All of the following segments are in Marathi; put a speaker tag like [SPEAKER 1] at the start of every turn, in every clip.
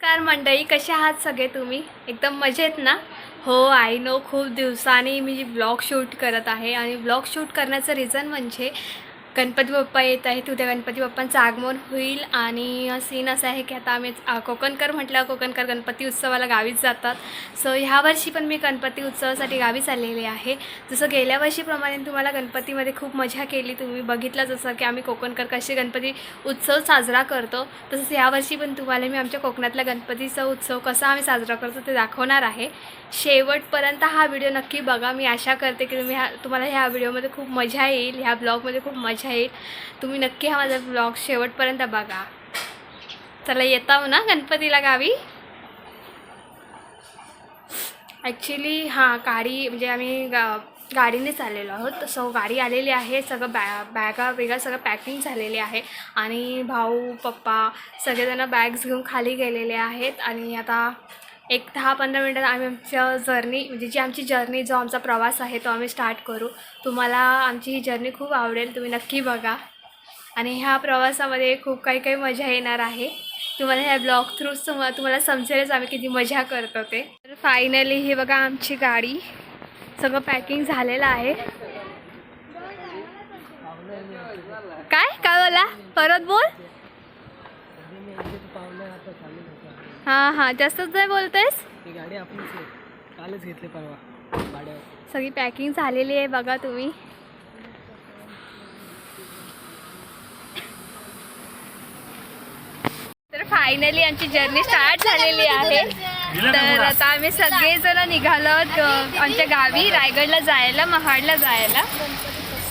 [SPEAKER 1] नमस्कार मंडळी, कसे आहात सगळे तुम्ही? एकदम मजेत ना? हो, आय नो खूप दिवसांनी मी ब्लॉग शूट करत आहे आणि ब्लॉग शूट करण्याचं रिझन म्हणजे गणपती बाप्पा येत आहेत. उद्या गणपती बाप्पांचं आगमन होईल आणि सीन असा आहे की आता आम्ही कोकणकर म्हटलं, कोकणकर गणपती उत्सवाला गावीच जातात. सो ह्या वर्षी पण मी गणपती उत्सवासाठी गावीच आलेले आहे. जसं गेल्या वर्षीप्रमाणे तुम्हाला गणपतीमध्ये खूप मजा केली, तुम्ही बघितलं जसं की आम्ही कोकणकर कसे गणपती उत्सव साजरा करतो, तसंच यावर्षी पण तुम्हाला मी आमच्या कोकणातल्या गणपतीचा उत्सव कसा आम्ही साजरा करतो ते दाखवणार आहे. शेवटपर्यंत हा व्हिडिओ नक्की बघा. मी आशा करते की तुम्हाला ह्या व्हिडिओमध्ये खूप मजा येईल, ह्या ब्लॉगमध्ये खूप मजा येईल. तुम्ही नक्की हा माझा ब्लॉग शेवटपर्यंत बघा. चला, येताव ना गणपतीला गावी? ॲक्च्युली गाडी म्हणजे आम्ही गाडीनेच आलेलो आहोत. सो गाडी आलेली आहे, सगळं बॅगा वेगळं सगळं पॅकिंग झालेली आहे आणि भाऊ पप्पा सगळेजण बॅग्स घेऊन खाली गेलेले आहेत. आणि आता एक 10-15 मिनटात आम्ही आमच्या जर्नी म्हणजे जी आमची जर्नी जो आमचा प्रवास आहे तो आम्ही स्टार्ट करू. तुम्हाला आमची ही जर्नी खूप आवडेल, तुम्ही नक्की बघा. आणि ह्या प्रवासामध्ये खूप काही मजा येणार आहे. तुम्हाला ह्या ब्लॉग थ्रूच तुम्हाला समजेलच आम्ही किती मजा करतो ते. तर फायनली हे बघा आमची गाडी, सगळं पॅकिंग झालेलं आहे. काय बोला, परत बोल. हां जास्तच नाही बोलतेस.
[SPEAKER 2] गाडी आपलीच आहे, कालच घेतली परवा भाड्यावर.
[SPEAKER 1] सगळी पॅकिंग झालेली आहे बघा तुम्ही. तर फायनली आमची जर्नी स्टार्ट झालेली आहे. तर आता आम्ही सगळेजण निघालो आमच्या गावी रायगडला जायला, महाडला जायला.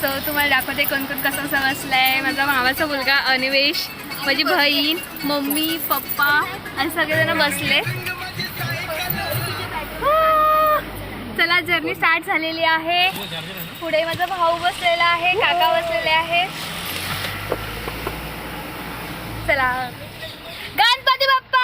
[SPEAKER 1] सो तुम्हाला दाखवते कोण कोण कसं समजलंय. माझा मामाचा मुलगा अन्वेष, माझी बहीण, मम्मी, पप्पा आणि सगळेजण बसले. चला, जर्नी स्टार्ट झालेली आहे. पुढे माझा भाऊ बसलेला आहे, काका बसलेले आहे. चला, गणपती बाप्पा.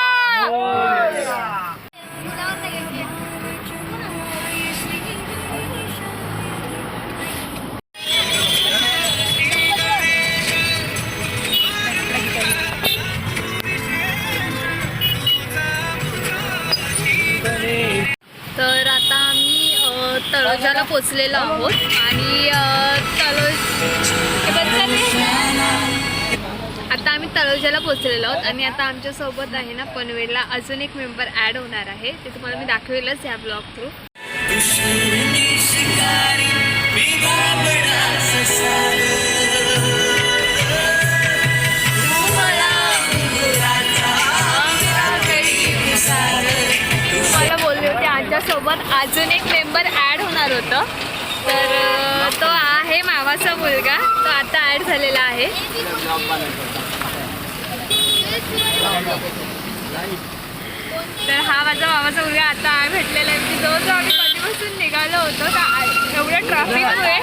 [SPEAKER 1] तर आता आम्ही तळोजाला पोचलेलो आहोत आणि आता आम्ही तळोजाला पोचलेलो आहोत आणि आता आमच्यासोबत आहे ना पनवेलला अजून एक मेंबर ॲड होणार आहे. ते तुम्हाला मी दाखवेलच ह्या ब्लॉग थ्रू. मला बोलले होते आमच्यासोबत अजून एक मेंबर ॲड होणार होतं. तर तो आहे मामाचा मुलगा, तो आता ॲड झालेला आहे. तर हा माझा मामाचा मुलगा आता भेटलेला आहे. की जो आम्ही कधीपासून निघालो होतो तर एवढ्या ट्रॅफिकमुळे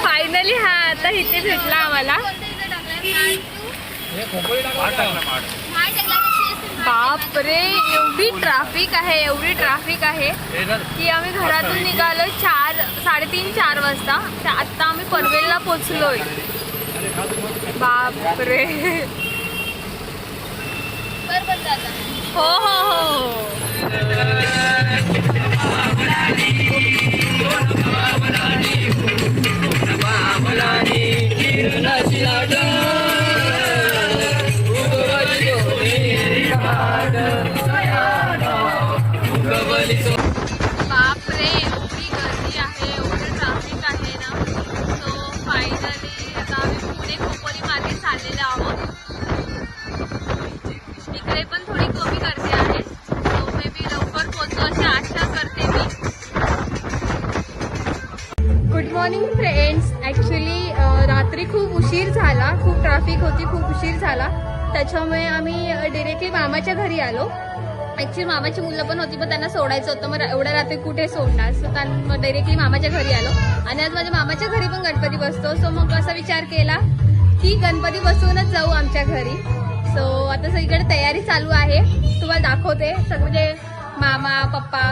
[SPEAKER 1] फायनली हा आता इथे भेटला आम्हाला. बापरे, एवढी ट्रॅफिक आहे की आम्ही घरातून निघालो 3:30-4 वाजता. तर आत्ता आम्ही पनवेलला पोचलोय. बापरे. हो. बापरे, एवढी गर्दी आहे, एवढं ट्रॅफिक आहे ना. सो फायनली आता आम्ही पुणे खोपोली मागे चाललेलो आहोत. इकडे पण थोडी कमी गर्दी आहे. सो मे बी लवकर पोहोचू अशी आशा करते मी. Good morning friends. ॲक्च्युली रात्री खूप उशीर झाला, खूप ट्रॅफिक होती, खूप उशीर झाला. त्याच्यामुळे आम्ही डिरेक्टली मामाच्या घरी आलो. ॲक्च्युली मामाची मुलं पण होती, पण त्यांना सोडायचं होतं. मग एवढ्या रात्री कुठे सोडणार. सो त्यांना डायरेक्टली मामाच्या घरी आलो. आणि आज माझ्या मामाच्या घरी पण गणपती बसतो. सो मग असा विचार केला की गणपती बसवूनच जाऊ आमच्या घरी. सो आता सगळीकडे तयारी चालू आहे, तुम्हाला दाखवते. म्हणजे मामा पप्पा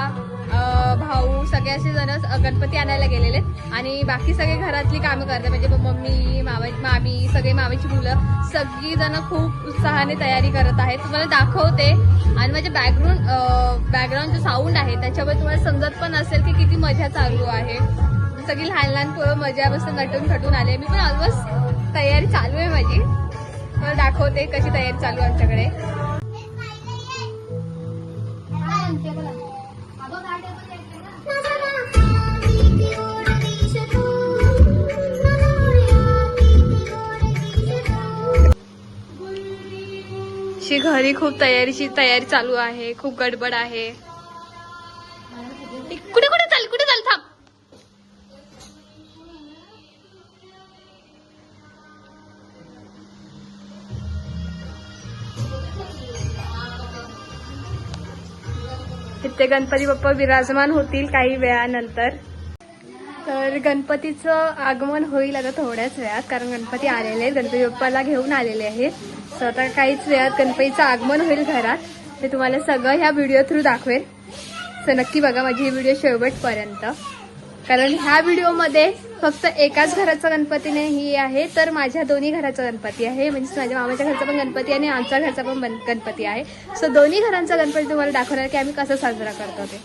[SPEAKER 1] भाऊ सगळे असे जण गणपती आणायला गेलेले आणि बाकी सगळे घरातली कामं करतात म्हणजे मम्मी मामी सगळे मामीची मुलं सगळी जण खूप उत्साहाने तयारी करत आहेत. तुम्हाला दाखवते आणि माझे बॅकग्राऊंड जो साऊंड आहे त्याच्यावर तुम्हाला समजत पण असेल की किती मजा चालू आहे. सगळी लहान लहान पोरं मजा मस्त नटून खटून आले. मी पण ऑलमोस्ट तयारी चालू आहे माझी. तुम्हाला दाखवते कशी तयारी चालू आहे आमच्याकडे. घरी खूप तयारी चालू आहे. खूप गडबड आहे. कुठे चाल थांब. इथे गणपती बाप्पा विराजमान होतील काही वेळानंतर. तर गणपतीचं आगमन होईल आता थोड्याच वेळात कारण गणपती आलेले आहेत. गणपती बाप्पाला घेऊन आलेले आहेत. सो आता काहीच वेळात गणपतीचं आगमन होईल घरात. ते तुम्हाला सगळं ह्या व्हिडिओ थ्रू दाखवेल. सो नक्की बघा माझी ही व्हिडिओ शेवटपर्यंत कारण ह्या व्हिडिओमध्ये फक्त एकाच घराचा गणपती नाही आहे तर माझ्या दोन्ही घराचा गणपती आहे. म्हणजे माझ्या मामाच्या घरचा पण गणपती आणि आमच्या घरचा पण गणपती आहे. सो दोन्ही घरांचा गणपती तुम्हाला दाखवणार की आम्ही कसं साजरा करतो ते.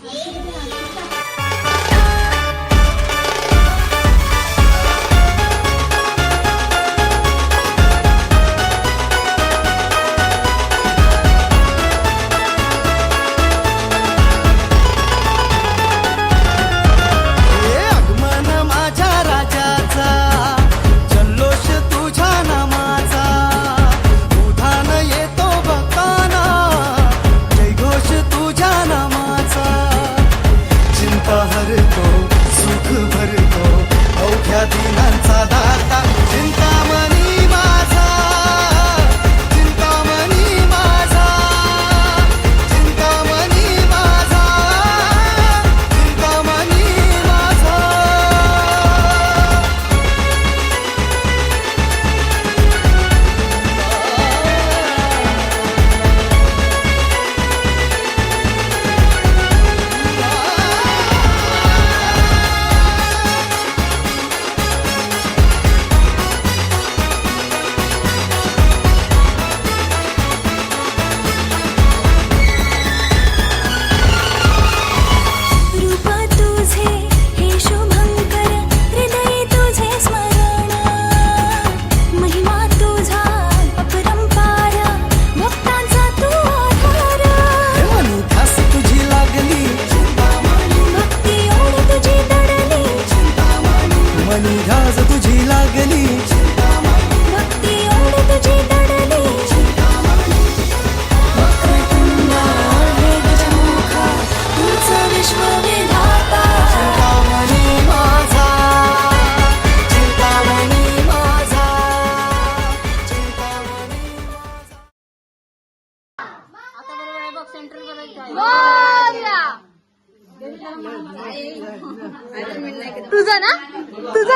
[SPEAKER 1] तुझा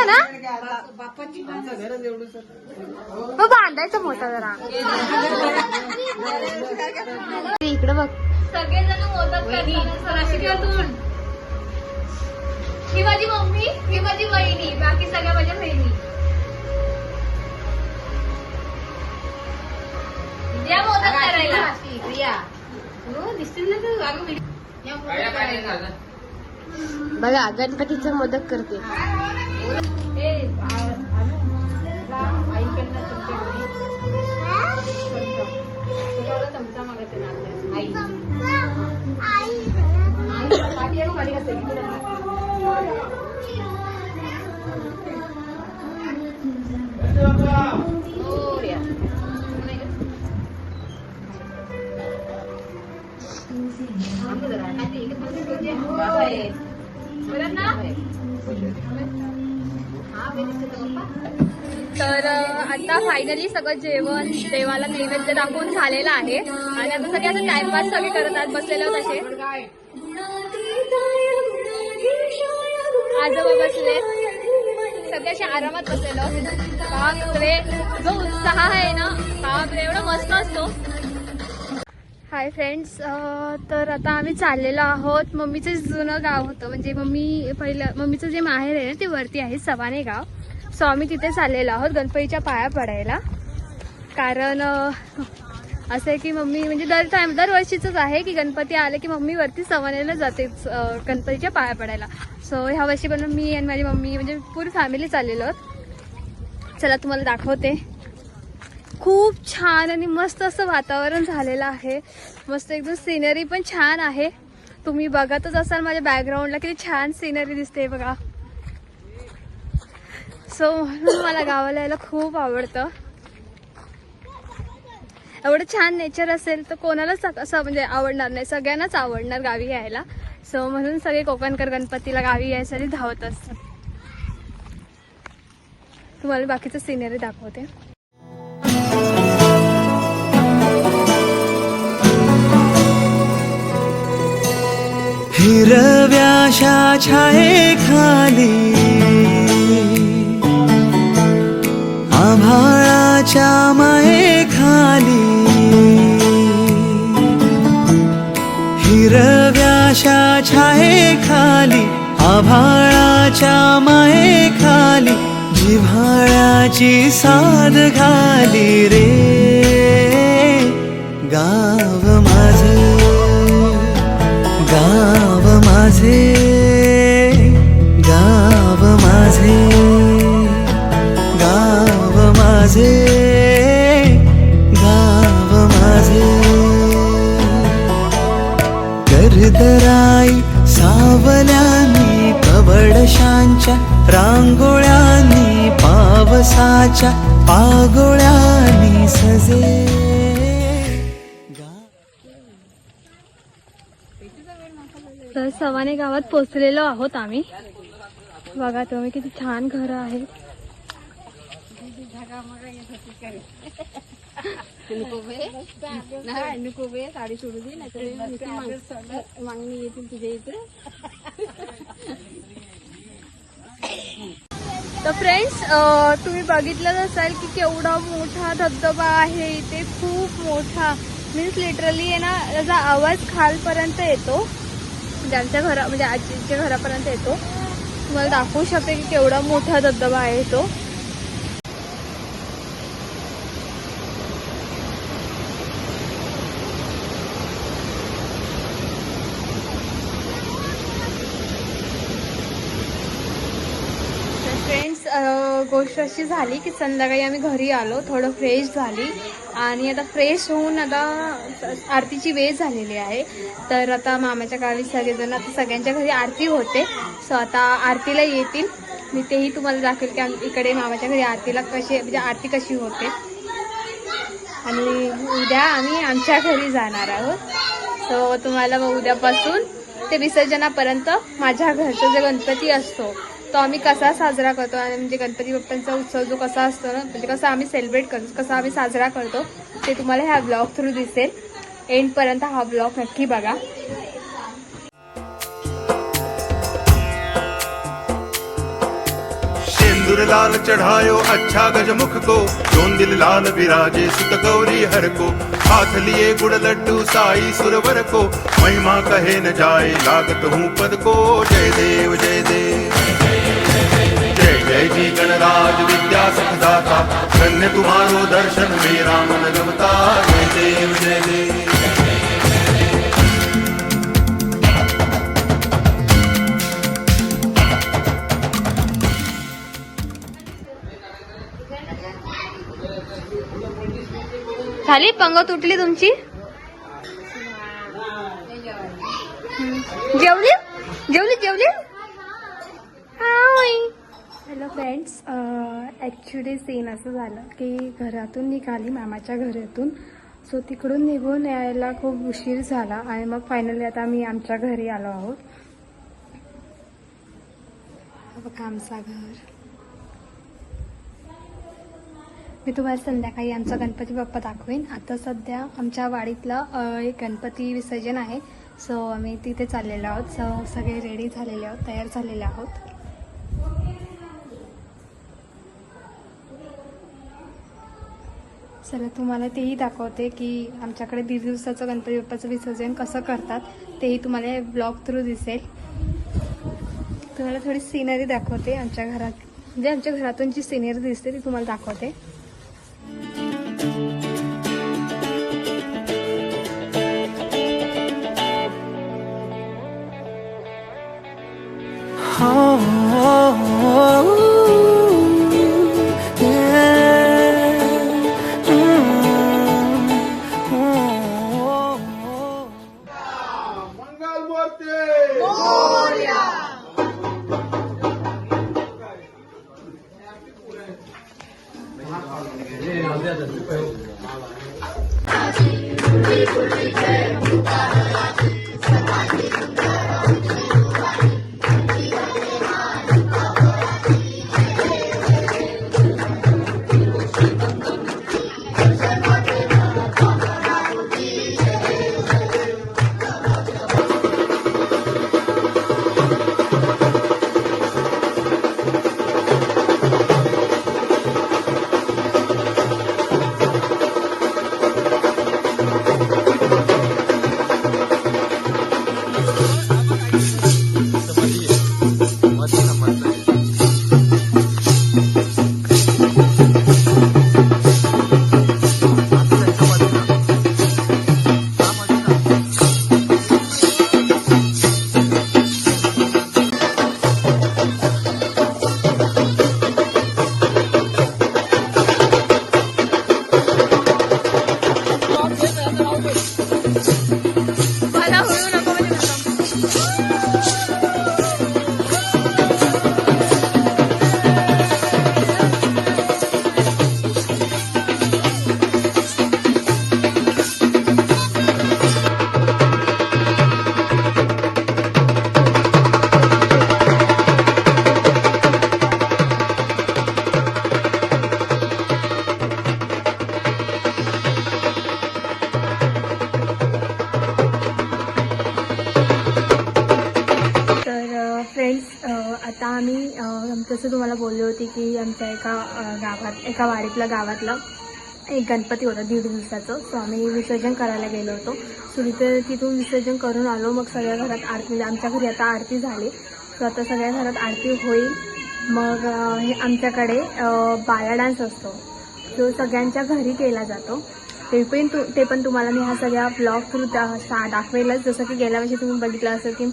[SPEAKER 1] ना बांधायचं मोठा जरा इकडे बघ. सगळेजण मोदक करतात. ही माझी मम्मी ही माझी बहिणी बाकी सगळ्या माझ्या बहिणी. या मोदक करायला बघा गणपतीचा मोदक करते. तर आता फायनली सगळं जेवण देवाला नैवेद्य दाखवून झालेलं आहे आणि आता सगळे आता टाइमपास सगळे करत आहेत बसलेले तसे. आजोबा बसले सगळे असे आरामात बसलेलो. बापरे जो उत्साह आहे ना बापरे एवढा मस्त असतो. हाय फ्रेंड्स, तर आता आम्ही चाललेलो आहोत. मम्मीचं जुनं गाव होतं, म्हणजे मम्मीचं जे माहेर आहे ना ते वरती आहे सवाने गाव. सो आम्ही तिथे चाललेलो आहोत गणपतीच्या पाया पडायला. कारण असं आहे की मम्मी म्हणजे दरवर्षीचंच आहे की गणपती आले की मम्मी वरती सवानेला जाते गणपतीच्या पाया पडायला. सो ह्या वर्षी पण मी आणि माझी मम्मी म्हणजे पूर्ण फॅमिली चाललेलो आहोत. चला तुम्हाला दाखवते. खूप छान आणि मस्त असं वातावरण झालेलं आहे. मस्त एकदम सिनरी पण छान आहे. तुम्ही बघतच असाल माझ्या बॅकग्राऊंडला किती छान सिनरी दिसते बघा. सो म्हणून मला गावाला यायला खूप आवडतं. एवढं छान नेचर असेल तर कोणालाच असं म्हणजे आवडणार नाही, सगळ्यांनाच आवडणार गावी यायला. सो म्हणून सगळे कोकणकर गणपतीला गावी यायसाठी धावत असतात. तुम्हाला बाकीचं सिनरी दाखवते.
[SPEAKER 3] हिरव्याशा छायेखाली आभाळाच्या मायेखाली हिरव्याशा छायेखाली आभाळाच्या मायेखाली जिव्हाळ्याची साद घाली रे गाव माझे गाव माझे गाव माझे गाव माझे गाव माझे गर्दराई सावल्यांनी कवडशांच्या रांगोळ्यांनी पावसाच्या पागोळ्यांनी सजे.
[SPEAKER 1] तर सवाने गावात पोचलेलो आहोत आम्ही. बघा तुम्ही किती छान घरं आहेत.
[SPEAKER 4] साडी सोडू दे मागणी येतील तुझ्या इथे.
[SPEAKER 1] तर फ्रेंड्स, तुम्ही बघितलं असाल की केवढा मोठा धबधबा आहे इथे. खूप मोठा मीन्स लिटरली आहे ना, त्याचा आवाज खालपर्यंत येतो. ज्यांच्या म्हणजे आजीच्या घरापर्यंत येतो. तुम्हाला दाखवू शकते की केवढा मोठा धबधबा आहे तो. फ्रेंड्स, गोष्ट अशी झाली की संध्याकाळी आम्ही घरी आलो, थोडं फ्रेश झाली आणि आता फ्रेश होऊन आता आरतीची वेळ झालेली आहे. तर आता मामाच्या गावी सगळेजण आता सगळ्यांच्या घरी आरती होते. सो आता आरतीला येतील. मी तेही तुम्हाला दाखवेल की इकडे मामाच्या घरी आरतीला म्हणजे आरती कशी होते. आणि उद्या आम्ही आमच्या घरी जाणार आहोत. सो तुम्हाला मग उद्यापासून ते विसर्जनापर्यंत माझ्या घरचा जो गणपती असतो तो आम्ही कसा साजरा करतो आणि म्हणजे गणपती बाप्पांचा उत्सव जो कसा असतो ना, म्हणजे कसं आम्ही सेलिब्रेट करतो, कसा आम्ही साजरा करतो ते तुम्हाला ह्या ब्लॉग थ्रू दिसेल. एंडपर्यंत हा ब्लॉग नक्की बघा.
[SPEAKER 5] सिंदूर लाल चढ़ायो अच्छा गजमुख को, जोन दिल लाल विराजे सुत गौरी हर को, हाथ लिए गुड़ लड्डू साई सुरवर को, महिमा कहे न जाए लागत हूँ पद को. जय देव जय देव जय जय जी गणराज विद्या सखदाता, धन्य तुम्हारो दर्शन मेरा मन रमता. जय देव जय देव.
[SPEAKER 1] झाली पंगत उठली तुमची? जेवली जेवली जेवली. Hi hello friends, actually scene असं झालं की घरातून निघाली मामाच्या घरातून. सो तिकडून निघून यायला खूप उशीर झाला आणि मग फायनली आता आम्ही आमच्या घरी आलो आहोत. बघा आमचं घर. मी तुम्हाला संध्याकाळी आमचा गणपती बाप्पा दाखवेन. आता सध्या आमच्या वाडीतलं एक गणपती विसर्जन आहे. सो आम्ही तिथे चाललेलो आहोत. सो सगळे रेडी झालेले आहोत, तयार झालेले आहोत. चला तुम्हाला तेही दाखवते की आमच्याकडे 1.5 दिवसाचं गणपती बाप्पाचं विसर्जन कसं करतात तेही तुम्हाला ब्लॉग थ्रू दिसेल. तुम्हाला थोडी सिनरी दाखवते आमच्या घरात, म्हणजे आमच्या घरातून जी सिनरी दिसते ती तुम्हाला दाखवते. आता आम्ही तसं तुम्हाला बोलली होती की आमच्या एका गावातलं एक गणपती होता 1.5 दिवसाचं. सो आम्ही विसर्जन करायला गेलो होतो. सो तिथून विसर्जन करून आलो. मग सगळ्या घरात आरती, म्हणजे आमच्या घरी आता आरती झाली. सो आता सगळ्या घरात आरती होईल. मग हे आमच्याकडे बाला डान्स असतो जो सगळ्यांच्या घरी केला जातो. ते पण तुम्हाला मी हा सगळ्या ब्लॉग थ्रू दाखवेलच. जसं की गेल्या वर्षी तुम्ही बघितलं असेल की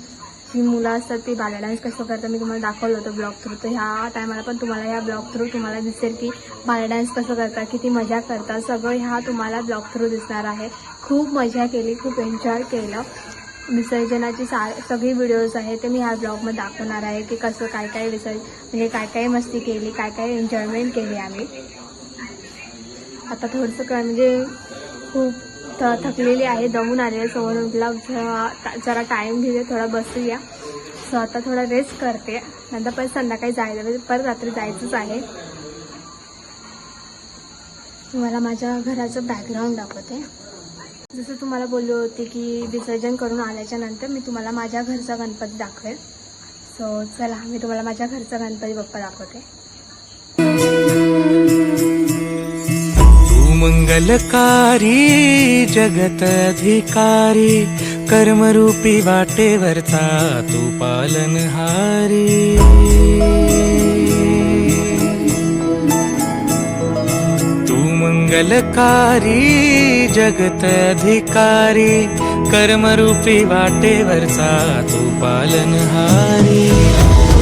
[SPEAKER 1] जी मुलं असतात ती बाला डान्स कसं करतात मी तुम्हाला दाखवलं होतं ब्लॉग थ्रू. तर ह्या टायमाला पण तुम्हाला ह्या ब्लॉग थ्रू तुम्हाला दिसेल की बाला डान्स कसं करतात, किती मजा करतात, सगळं ह्या तुम्हाला ब्लॉग थ्रू दिसणार आहे. खूप मजा केली, खूप एन्जॉय केलं. विसर्जनाची सगळी व्हिडिओज आहेत ते मी ह्या ब्लॉगमध्ये दाखवणार आहे की कसं काय म्हणजे काय मस्ती केली, काय एन्जॉयमेंट केली आम्ही. आता थोडंसं म्हणजे खूप थकलेली आहे, दमून आले. सो म्हटलं जरा टाईम घेऊया, थोडा बसूया. सो आता थोडा रेस्ट करते. नंतर परत संध्याकाळी जायचं, परत रात्री जायचंच आहे. तुम्हाला माझ्या घराचं बॅकग्राऊंड दाखवते. जसं तुम्हाला बोलली होती की विसर्जन करून आल्याच्या नंतर मी तुम्हाला माझ्या घरचा गणपती दाखवेल. सो चला मी तुम्हाला माझ्या घरचा गणपती बाप्पा दाखवते.
[SPEAKER 3] मंगलकारी जगत अधिकारी कर्मरूपी वाटेवरचा तू पालनहारी. तू मंगलकारी जगत अधिकारी कर्मरूपी वाटेवरचा तू पालनहारी.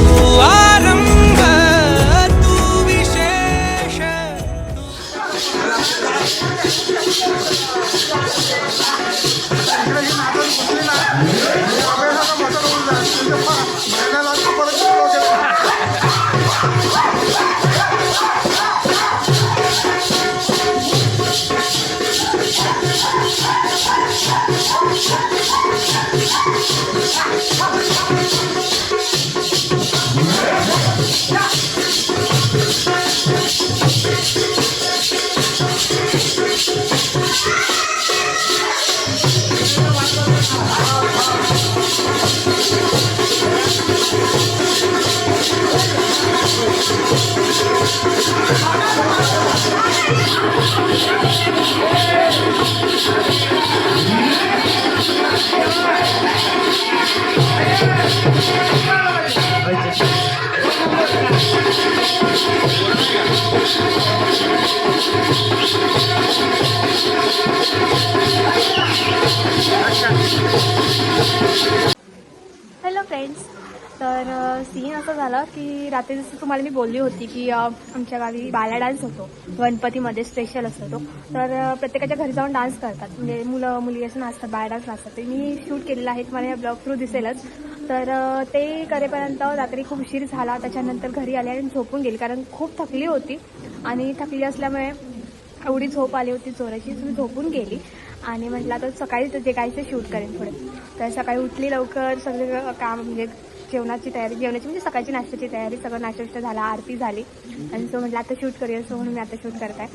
[SPEAKER 3] तू आरंभ तू विशेष.
[SPEAKER 1] हॅलो फ्रेंड्स, तर सीन असं झालं की रात्री जसं तुम्हाला मी बोलली होती की आमच्या गावी बाला डान्स होतो, गणपतीमध्ये स्पेशल असतो तो. तर प्रत्येकाच्या घरी जाऊन डान्स करतात, म्हणजे मुलं मुली असं नाचतात, बाला डान्स नाचतात. ते मी शूट केलेलं आहे, तुम्हाला या ब्लॉग थ्रू दिसेलच. तर ते करेपर्यंत रात्री खूप उशीर झाला. त्याच्यानंतर घरी आले आणि झोपून गेली, कारण खूप थकली होती आणि थकली असल्यामुळे एवढी झोप आली होती जोराची, मी झोपून गेली. आणि म्हटलं आता सकाळी तर जे काय ते शूट करेन पुढे. तर सकाळी उठली लवकर, सगळं काम म्हणजे जेवणाची म्हणजे सकाळची नाश्त्याची तयारी, सगळं नाश्ता झाला, आरती झाली. आणि सो म्हटलं आता शूट करूया, सो म्हणून मी आता शूट करताय.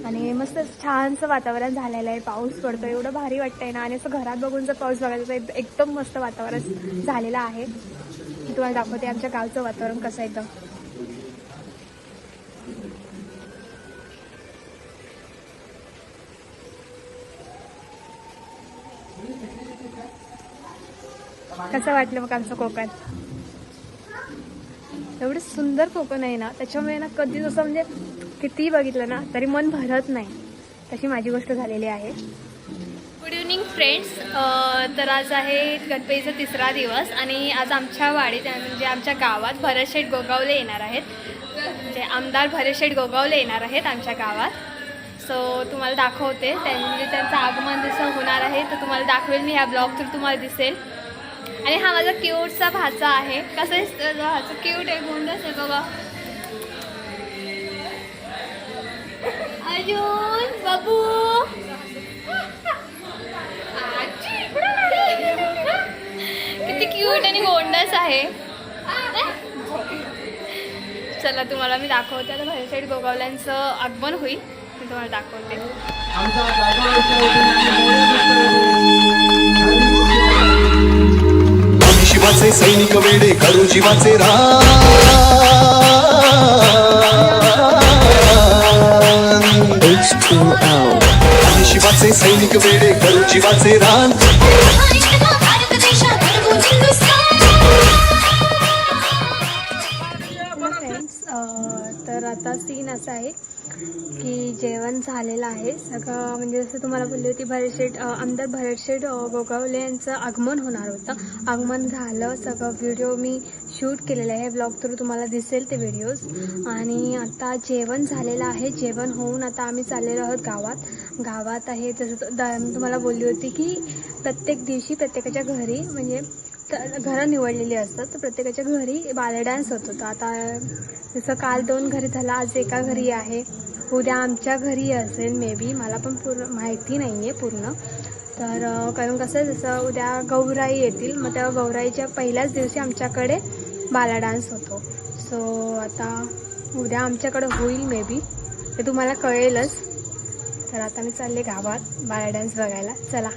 [SPEAKER 1] आणि मस्त छानसं वातावरण झालेलं आहे, पाऊस पडतो, एवढं भारी वाटतंय ना. आणि असं घरात बघून जर पाऊस बघायचा तर एकदम मस्त वातावरण झालेलं आहे. मी तुम्हाला दाखवते आमच्या गावचं वातावरण कसं एकदम. कसं वाटलं मग आमचं कोकण? एवढं सुंदर कोकण आहे ना, त्याच्यामुळे ना कधीच असं म्हणजे कितीही बघितलं ना तरी मन भरत नाही, तशी माझी गोष्ट झालेली आहे. Good evening friends. तर आज आहे गणपतीचा 3रा दिवस आणि आज आमच्या वाडीत म्हणजे आमच्या गावात भरतशेठ गोगावले येणार आहेत, म्हणजे आमदार भरतशेठ गोगावले येणार आहेत आमच्या गावात. सो तुम्हाला दाखवते, म्हणजे त्यांचं आगमन जसं होणार आहे तर तुम्हाला दाखवेल मी ह्या ब्लॉग थ्रू, तुम्हाला दिसेल. आणि हा माझा क्यूटचा भाचा आहे. कसं आहे भाचा? क्यूट आहे, गोंडस आहे बघा. अजून बाबू किती क्यूट आणि गोंडस आहे. चला तुम्हाला मी दाखवते. आता भरतशेठ गोगावल्यांचं आगमन होईल, मी तुम्हाला दाखवते.
[SPEAKER 6] शिवाचे सैनिक वेडे करू जीवाचे रान, शिवाचे सैनिक वेडे करू जीवाचे रान.
[SPEAKER 1] फ्रेंड्स, तर आता सीन असा आहे की जेवण झालेलं आहे सगळं, म्हणजे जसं तुम्हाला बोलली होती आमदार भरतशेठ गोगावले यांचं आगमन होणार होतं. आगमन झालं, सगळं व्हिडिओ मी शूट केलेलं आहे, ब्लॉग थ्रू तुम्हाला दिसेल ते व्हिडिओज. आणि आता जेवण झालेलं आहे. जेवण होऊन आता आम्ही चाललेलो आहोत गावात आहे. जसं तुम्हाला बोलली होती की प्रत्येक दिवशी प्रत्येकाच्या घरी म्हणजे घरं निवडलेली असतात, तर प्रत्येकाच्या घरी बाला डान्स होत होता. आता जसं काल 2 घरी झाला, आज एका घरी आहे, उद्या आमच्या घरी असेल मे बी, मला पण पूर्ण माहिती नाही आहे पूर्ण. तर कारण कसं जसं उद्या गौराई येतील, मग त्या गौराईच्या पहिल्याच दिवशी आमच्याकडे बाला डान्स होतो. सो आता उद्या आमच्याकडे होईल मे बी, ते तुम्हाला कळेलच. तर आता मी चालले गावात बाला डान्स बघायला. चला.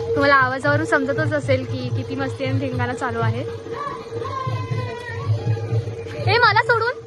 [SPEAKER 1] तुम्हाला आवाजावरून समजतच असेल की किती मस्ती आणि धिंगाणा चालू आहे. ए मला सोडून